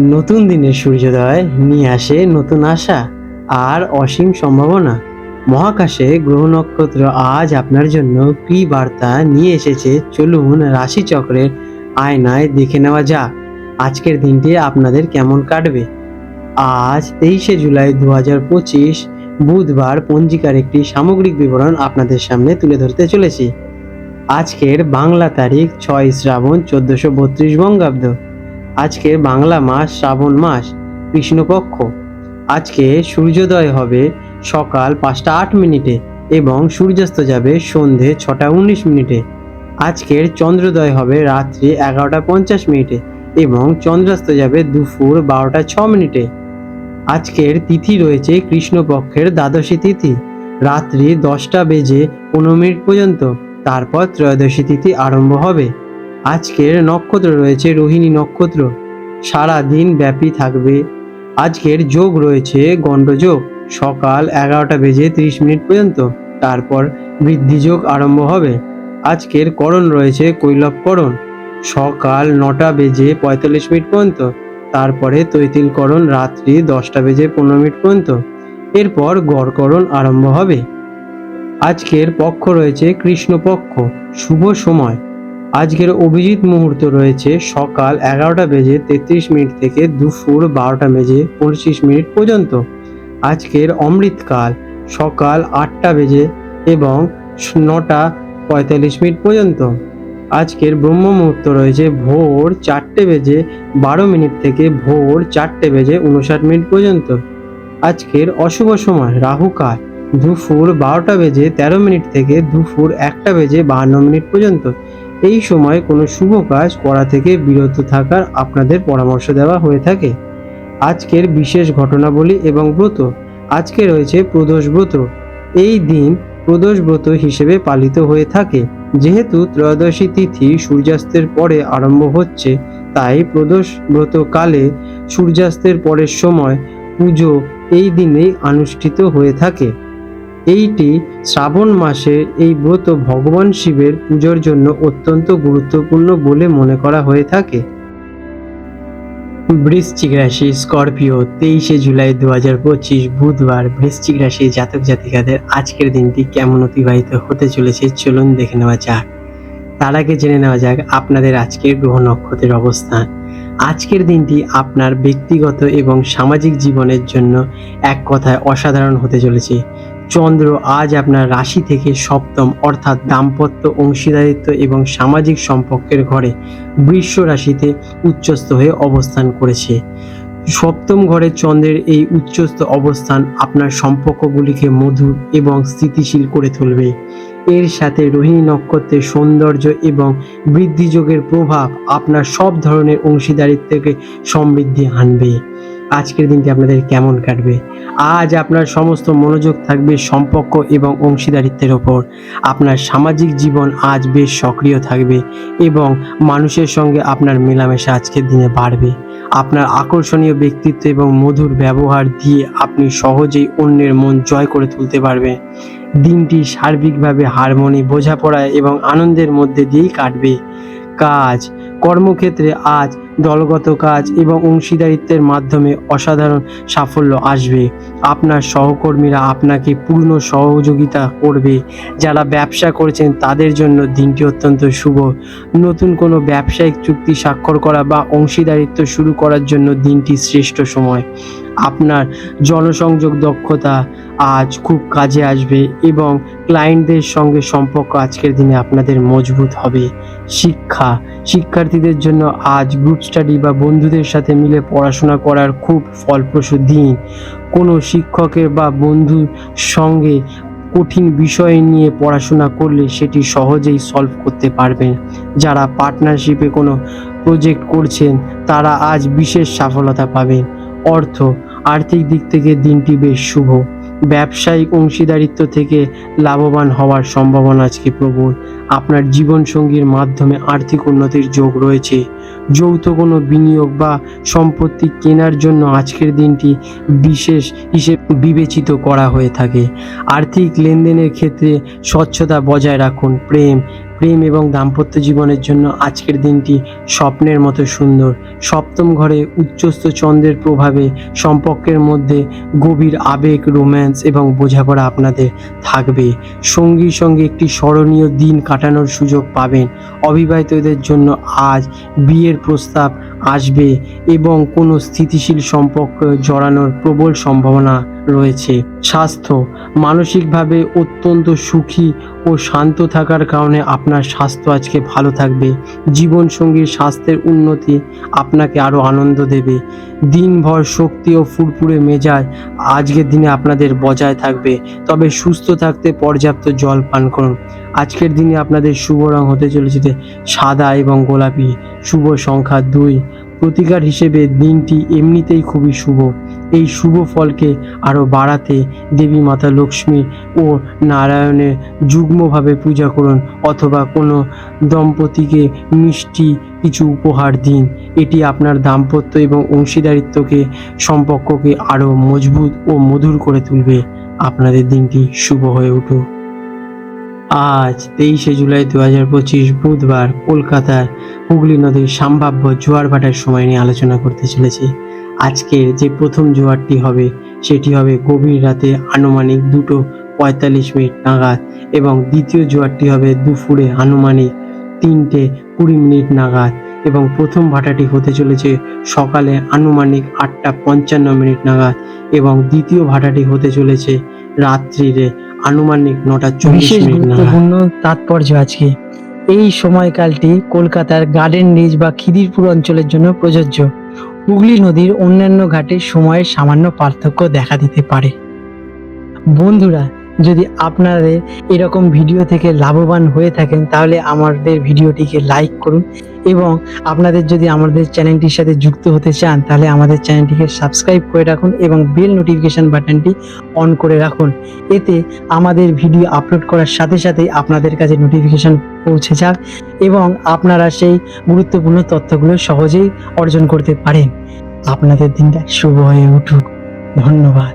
নতুন দিনের সূর্যোদয় নিয়ে আসে নতুন আশা আর অসীম সম্ভাবনা। মহাকাশে গ্রহ নক্ষত্র আজ আপনার জন্য কী বার্তা নিয়ে এসেছে, চলুন রাশিচক্রের আয়নায় দেখে নেওয়া যাক আজকের দিনটি আপনাদের কেমন কাটবে। আজ 23শে জুলাই 2025 বুধবার পঞ্জিকার একটি সামগ্রিক বিবরণ আপনাদের সামনে তুলে ধরতে চলেছি। আজকের বাংলা তারিখ 6 শ্রাবণ 1432 বঙ্গাব্দ। আজকের বাংলা মাস শ্রাবণ মাস, কৃষ্ণপক্ষ। আজকে সূর্যোদয় হবে সকাল 5টা 8 মিনিটে এবং সূর্যাস্ত যাবে সন্ধে 6টা 19 মিনিটে। আজকের চন্দ্রোদয় হবে রাত্রি 11টা 50 মিনিটে এবং চন্দ্রাস্ত যাবে দুপুর 12টা 6 মিনিটে। আজকের তিথি রয়েছে কৃষ্ণপক্ষের দ্বাদশী তিথি, রাত্রি 10টা বেজে 15 মিনিট পর্যন্ত। তারপর ত্রয়োদশী তিথি আরম্ভ হবে। আজকের নক্ষত্র রয়েছে রোহিণী নক্ষত্র, সারা দিন ব্যাপী থাকবে। আজকের যোগ রয়েছে গণ্ডযোগ, সকাল 11টা বেজে 30 মিনিট পর্যন্ত। তারপর বৃদ্ধি যোগ আরম্ভ হবে। আজকের করণ রয়েছে কৈলবকরণ, সকাল 9টা বেজে 45 মিনিট পর্যন্ত। তারপরে তৈতিলকরণ রাত্রি 10টা বেজে 15 মিনিট পর্যন্ত। এরপর গড়করণ আরম্ভ হবে। আজকের পক্ষ রয়েছে কৃষ্ণপক্ষ, শুভ সময়। আজকের অভিজিৎ মুহূর্ত রয়েছে সকাল 11টা বেজে 33 মিনিট থেকে দুপুর 12টা বেজে 25 মিনিট পর্যন্ত। আজকের অমৃতকাল সকাল 8টা বেজে এবং 9টা 45 মিনিট পর্যন্ত। আজকের ব্রহ্ম মুহূর্ত রয়েছে ভোর 4টে বেজে 12 মিনিট থেকে ভোর 4টে বেজে 59 মিনিট পর্যন্ত। আজকের অশুভ সময় রাহুকাল দুপুর 12টা বেজে 13 মিনিট থেকে দুপুর 1টা বেজে 52 মিনিট পর্যন্ত। এই সময় কোনো শুভ কাজ করা থেকে বিরত থাকার আপনাদের পরামর্শ দেওয়া হয়ে থাকে। আজকের বিশেষ ঘটনাবলী এবং ব্রত। আজকে রয়েছে প্রদোষ ব্রত। এই দিন প্রদোষ ব্রত হিসেবে পালিত হয়ে থাকে। যেহেতু ত্রয়োদশী তিথি সূর্যাস্তের পরে আরম্ভ হচ্ছে, তাই প্রদোষ ব্রত কালে সূর্যাস্তের পরের সময় পুজো এই দিনেই অনুষ্ঠিত হয়ে থাকে। এইটি শ্রাবণ মাসের এই ব্রত ভগবান শিবের পুজোর জন্য অত্যন্ত গুরুত্বপূর্ণ বলে মনে করা হয়ে থাকে। বৃশ্চিক রাশি স্করপিও, 23শে জুলাই 2025 বুধবার বৃশ্চিক রাশি জাতক জাতিকাদের আজকের দিনটি কেমন অতিবাহিত হতে চলেছে চলুন দেখে নেওয়া যাক। তার আগে জেনে নেওয়া যাক আপনাদের আজকের গ্রহ নক্ষত্রের অবস্থান। আজকের দিনটি আপনার ব্যক্তিগত এবং সামাজিক জীবনের জন্য এক কথায় অসাধারণ হতে চলেছে। চন্দ্র আজ আপনার রাশি থেকে সপ্তম অর্থাৎ দাম্পত্য, অংশীদারিত্ব এবং সামাজিক সম্পর্কের ঘরে বৃষ রাশিতে উচ্চস্থ হয়ে অবস্থান করেছে। সপ্তম ঘরে চন্দ্রের এই উচ্চস্থ অবস্থান আপনার সম্পর্কগুলিকে মধুর এবং স্থিতিশীল করে তুলবে। এর সাথে রোহিণী নক্ষত্রের সৌন্দর্য এবং বৃদ্ধিযোগের প্রভাব আপনার সব ধরনের অংশীদারিত্বকে সমৃদ্ধি আনবে। আজকের দিনটি আপনাদের কেমন কাটবে? আজ আপনার সমস্ত মনোযোগ থাকবে সম্পর্ক এবং অংশীদারিত্বের ওপর। আপনার সামাজিক জীবন আজ বেশ সক্রিয় থাকবে এবং মানুষের সঙ্গে আপনার মেলামেশা আজকের দিনে বাড়বে। আপনার আকর্ষণীয় ব্যক্তিত্ব এবং মধুর ব্যবহার দিয়ে আপনি সহজেই অন্যের মন জয় করে তুলতে পারবেন। দিনটি সার্বিকভাবে হারমোনি, বোঝাপড়া এবং আনন্দের মধ্যে দিয়েই কাটবে। কাজ কর্মক্ষেত্রে আজ দলগত কাজ এবং অংশীদারিত্বের মাধ্যমে অসাধারণ সাফল্য আসবে। আপনার সহকর্মীরা আপনাকে পূর্ণ সহযোগিতা করবে। যারা ব্যবসা করছেন তাদের জন্য দিনটি অত্যন্ত শুভ। নতুন কোনো ব্যবসায়িক চুক্তি স্বাক্ষর করা বা অংশীদারিত্ব শুরু করার জন্য দিনটি শ্রেষ্ঠ সময়। আপনার জনসংযোগ দক্ষতা আজ খুব কাজে আসবে এবং ক্লায়েন্টদের সঙ্গে সম্পর্ক আজকের দিনে আপনাদের মজবুত হবে। শিক্ষার্থীদের জন্য আজ গ্রুপ স্টাডি বা বন্ধুদের সাথে মিলে পড়াশোনা করার খুব ফলপ্রসূ দিন। কোনো শিক্ষকের বা বন্ধুর সঙ্গে কঠিন বিষয় নিয়ে পড়াশোনা করলে সেটি সহজেই সলভ করতে পারবেন। যারা পার্টনারশিপে কোনো প্রজেক্ট করছেন তারা আজ বিশেষ সফলতা পাবেন। আর্থিক দিক থেকে দিনটি বেশ শুভ। ব্যবসায়িক অংশীদারিত্ব থেকে লাভবান হওয়ার সম্ভাবনা আজকে প্রবল। আপনার জীবনসঙ্গীর মাধ্যমে আর্থিক উন্নতির যোগ রয়েছে। যৌথ কোনো বিনিয়োগ বা সম্পত্তি কেনার জন্য আজকের দিনটি বিশেষ হিসেবে বিবেচিত করা হয়ে থাকে। আর্থিক লেনদেনের ক্ষেত্রে স্বচ্ছতা বজায় রাখুন। প্রেম প্রেম এবং দাম্পত্য জীবনের জন্য আজকের দিনটি স্বপ্নের মতো সুন্দর। সপ্তম ঘরে উচ্চস্থ চন্দ্রের প্রভাবে সম্পর্কের মধ্যে গভীর আবেগ, রোম্যান্স এবং বোঝাপড়া আপনাদের থাকবে। সঙ্গীর সঙ্গে একটি স্মরণীয় দিন কাটানোর সুযোগ পাবেন। অবিবাহিতদের জন্য আজ বিয়ের প্রস্তাব আসবে এবং কোনো স্থিতিশীল সম্পর্ক জড়ানোর প্রবল সম্ভাবনা রয়েছে। স্বাস্থ্য, মানসিকভাবে অত্যন্ত সুখী ও শান্ত থাকার কারণে আপনার স্বাস্থ্য আজকে ভালো থাকবে। জীবনসঙ্গীর স্বাস্থ্যের উন্নতি আপনাকে আরও আনন্দ দেবে। দিনভর শক্তি ও ফুরফুরে মেজাজ আজকের দিনে আপনাদের বজায় থাকবে, তবে সুস্থ থাকতে পর্যাপ্ত জল পান করুন। আজকের দিনে আপনাদের শুভ রং হতে চলেছে সাদা এবং গোলাপি। শুভ সংখ্যা 2। প্রতিকার হিসেবে দিনটি এমনিতেই খুবই শুভ। এই শুভ ফলকে আরও বাড়াতে দেবী মাতা লক্ষ্মী ও নারায়ণের যুগ্মভাবে পূজা করুন, অথবা কোনো দম্পতিকে মিষ্টি কিছু উপহার দিন। এটি আপনার দাম্পত্য এবং অংশীদারিত্বকে সম্পর্ককে আরও মজবুত ও মধুর করে তুলবে। আপনাদের দিনটি শুভ হয়ে উঠুক। আজ 23শে জুলাই 2025 বুধবার কলকাতার হুগলি নদীর সম্ভাব্য জোয়ার ভাটার সময় নিয়ে আলোচনা করতে চলেছি। আজকের যে প্রথম জোয়ারটি হবে সেটি হবে গভীর রাতে আনুমানিক 2:45 নাগাদ এবং দ্বিতীয় জোয়ারটি হবে দুপুরে আনুমানিক 3:20 নাগাদ এবং প্রথম ভাটাটি হতে চলেছে সকালে আনুমানিক 8:55 নাগাদ এবং দ্বিতীয় ভাটাটি হতে চলেছে রাত্রিরে আনুমানিক 9:40 নাগাদ। গুরুত্বপূর্ণ তাৎপর্য আজকে এই সময়কালটি কলকাতার গার্ডেন রিচ বা খিদিরপুর অঞ্চলের জন্য প্রযোজ্য। হুগলি নদীর অন্যান্য ঘাটে সময়ের সামান্য পার্থক্য দেখা দিতে পারে। বন্ধুরা, যদি আপনাদের এরকম ভিডিও থেকে লাভবান হয়ে থাকেন তাহলে আমাদের ভিডিওটিকে লাইক করুন এবং আপনাদের যদি আমাদের চ্যানেলটির সাথে যুক্ত হতে চান তাহলে আমাদের চ্যানেলটিকে সাবস্ক্রাইব করে রাখুন এবং বেল নোটিফিকেশন বাটনটি অন করে রাখুন। এতে আমাদের ভিডিও আপলোড করার সাথে সাথেই আপনাদের কাছে নোটিফিকেশন পৌঁছে যাক এবং আপনারা সেই গুরুত্বপূর্ণ তথ্যগুলো সহজেই অর্জন করতে পারেন। আপনাদের দিনটা শুভ হয়ে উঠুক। ধন্যবাদ।